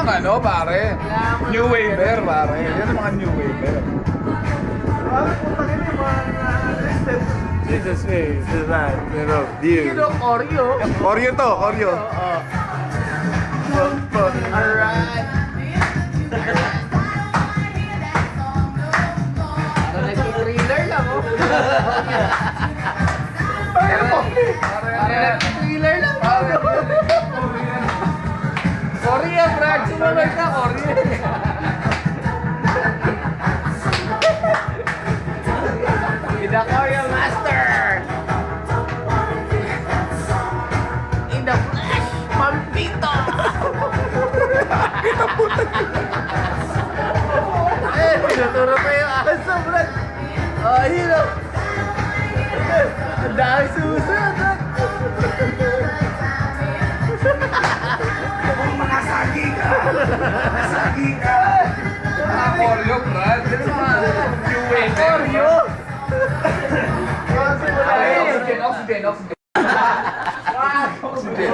ano, pare. New Waver, pare. Yan ang mga New Waver. Jesus me, this man, pero view. Oreo. Oreo to, Oreo. Alright. Nag-thriller lang, oh. Nag-thriller lang. Korea, Brad. Sumunod ka, Korea. The Korea Master. In the flesh, Mampito. Tinuturo pa yung aso, Brad. Oh, yun o. Ang dami susunod, Brad. Mga sagi ka! Sagi ka! Mga Oreo, Brad. Yan ang mga New Waver. Oreo. Oxygen, oxygen, oxygen. Oxygen.